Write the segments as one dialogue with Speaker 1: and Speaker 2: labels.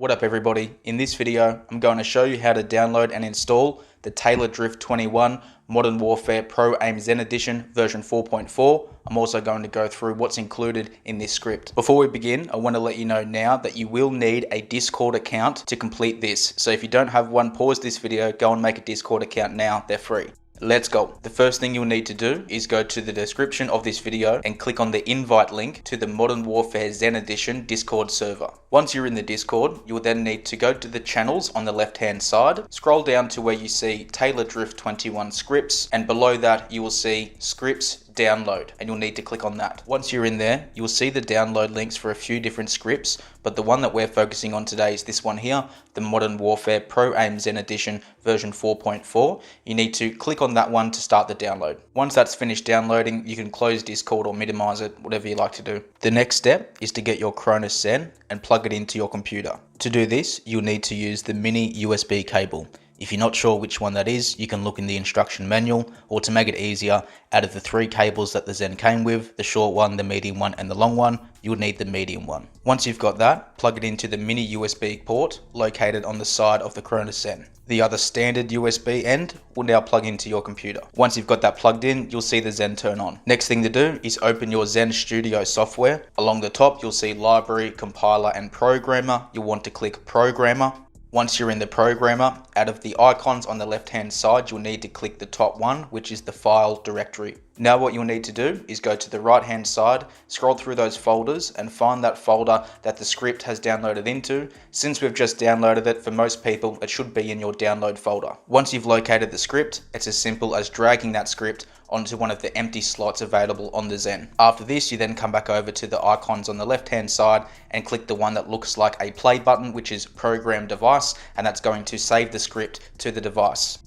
Speaker 1: What up everybody, in this video I'm going to show you how to download and install the TAYLORDRIFT21 Modern Warfare Pro Aim Zen Edition version 4.4. I'm also going to go through what's included in this script. Before we begin, I want to let you know now that you will need a Discord account to complete this. So if you don't have one, pause this video, go and make a Discord account now, they're free. Let's go. The first thing you'll need to do is go to the description of this video and click on the invite link to the Modern Warfare Zen Edition Discord server. Once you're in the Discord, you will then need to go to the channels on the left hand side, scroll down to where you see TAYLORDRIFT21 scripts, and below that you will see scripts download, and you'll need to click on that. Once you're in there, you'll see the download links for a few different scripts, but the one that we're focusing on today is this one here, the Modern Warfare Pro Aim Zen Edition version 4.4. You need to click on that one to start the download. Once that's finished downloading, you can close Discord or minimize it, whatever you like to do. The next step is to get your Cronus Zen and plug it into your computer. To do this, you'll need to use the mini USB cable. If you're not sure which one that is, you can look in the instruction manual, or to make it easier, out of the 3 cables that the Zen came with, the short one, the medium one, and the long one, you would need the medium one. Once you've got that, plug it into the mini USB port located on the side of the Cronus Zen. The other standard USB end will now plug into your computer. Once you've got that plugged in, you'll see the Zen turn on. Next thing to do is open your Zen Studio software. Along the top, you'll see Library, Compiler, and Programmer. You'll want to click Programmer. Once you're in the programmer, out of the icons on the left hand side, you'll need to click the top one, which is the file directory. Now what you'll need to do is go to the right hand side, scroll through those folders and find that folder that the script has downloaded into. Since we've just downloaded it, for most people it should be in your download folder. Once you've located the script, it's as simple as dragging that script onto one of the empty slots available on the Zen. After this, you then come back over to the icons on the left hand side and click the one that looks like a play button, which is program device, and that's going to save the script to the device.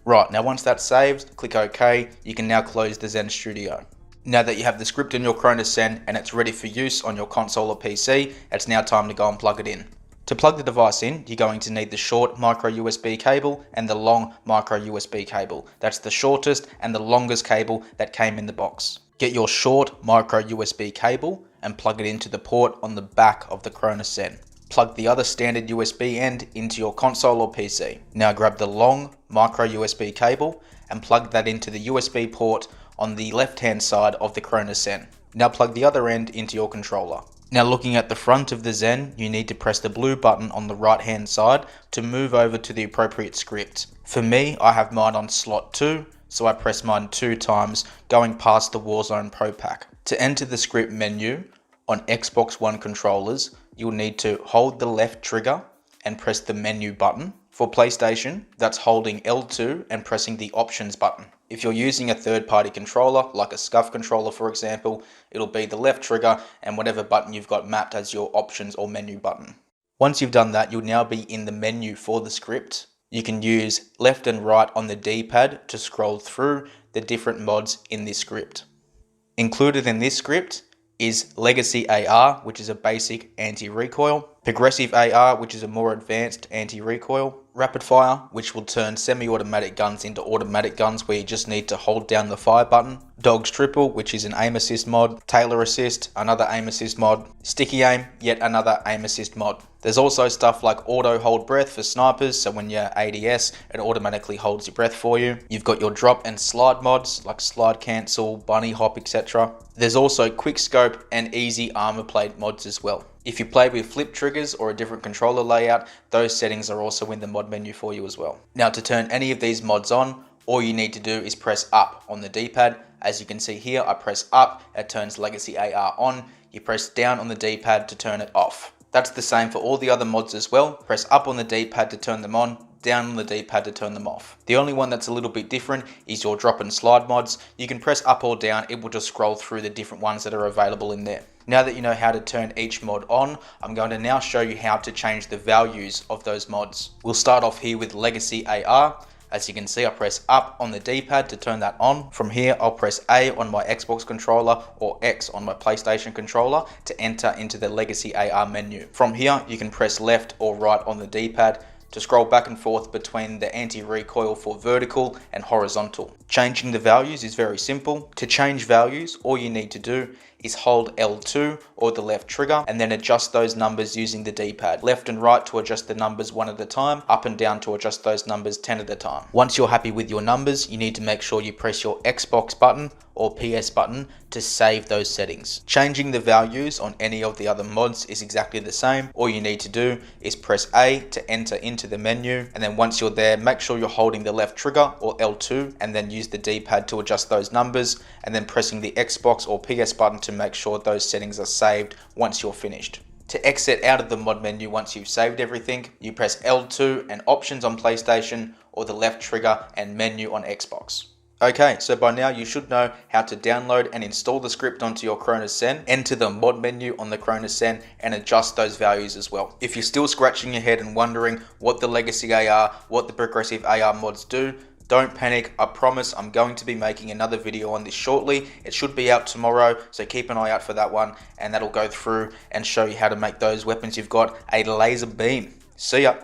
Speaker 1: Right, now once that's saved, click OK. You can now close the Zen Studio. Now that you have the script in your Cronus Zen and it's ready for use on your console or PC, it's now time to go and plug it in. To plug the device in, you're going to need the short micro USB cable and the long micro USB cable. That's the shortest and the longest cable that came in the box. Get your short micro USB cable and plug it into the port on the back of the Cronus Zen. Plug the other standard USB end into your console or PC. Now grab the long micro USB cable and plug that into the USB port on the left hand side of the Cronus Zen. Now plug the other end into your controller. Now looking at the front of the Zen, you need to press the blue button on the right hand side to move over to the appropriate script. For me, I have mine on slot 2, so I press mine 2 times, going past the Warzone Pro Pack. To enter the script menu on Xbox One controllers, you'll need to hold the left trigger and press the menu button. For PlayStation, that's holding L2 and pressing the options button. If you're using a third-party controller, like a SCUF controller for example, it'll be the left trigger and whatever button you've got mapped as your options or menu button. Once you've done that, you'll now be in the menu for the script. You can use left and right on the D-pad to scroll through the different mods in this script. Included in this script is Legacy AR, which is a basic anti-recoil, Progressive AR, which is a more advanced anti-recoil, Rapid Fire, which will turn semi-automatic guns into automatic guns where you just need to hold down the fire button, Dog's Triple, which is an aim assist mod, Taylor Assist, another aim assist mod, Sticky Aim, yet another aim assist mod. There's also stuff like auto hold breath for snipers, so when you're ADS, it automatically holds your breath for you. You've got your drop and slide mods like slide cancel, bunny hop, etc. There's also quick scope and easy armor plate mods as well. If you play with flip triggers or a different controller layout, those settings are also in the mod menu for you as well. Now to turn any of these mods on, all you need to do is press up on the D-pad. As you can see here, I press up, it turns Legacy AR on. You press down on the D-pad to turn it off. That's the same for all the other mods as well. Press up on the D-pad to turn them on, down on the D-pad to turn them off. The only one that's a little bit different is your drop and slide mods. You can press up or down, it will just scroll through the different ones that are available in there. Now that you know how to turn each mod on, I'm going to now show you how to change the values of those mods. We'll start off here with Legacy AR. As you can see, I press up on the D-pad to turn that on. From here, I'll press A on my Xbox controller or X on my PlayStation controller to enter into the Legacy AR menu. From here, you can press left or right on the D-pad to scroll back and forth between the anti-recoil for vertical and horizontal. Changing the values is very simple. To change values, all you need to do is hold L2 or the left trigger and then adjust those numbers using the D-pad. Left and right to adjust the numbers one at a time, up and down to adjust those numbers 10 at a time. Once you're happy with your numbers, you need to make sure you press your Xbox button or PS button to save those settings. Changing the values on any of the other mods is exactly the same. All you need to do is press A to enter into the menu, and then once you're there, make sure you're holding the left trigger or L2 and then use the D-pad to adjust those numbers, and then pressing the Xbox or PS button to make sure those settings are saved once you're finished. To exit out of the mod menu once you've saved everything, you press L2 and options on PlayStation or the left trigger and menu on Xbox. Okay, so by now you should know how to download and install the script onto your Cronus Zen, enter the mod menu on the Cronus Zen and adjust those values as well. If you're still scratching your head and wondering what the Legacy AR, what the Progressive AR mods do, don't panic. I promise I'm going to be making another video on this shortly. It should be out tomorrow, so keep an eye out for that one, and that'll go through and show you how to make those weapons you've got a laser beam. See ya.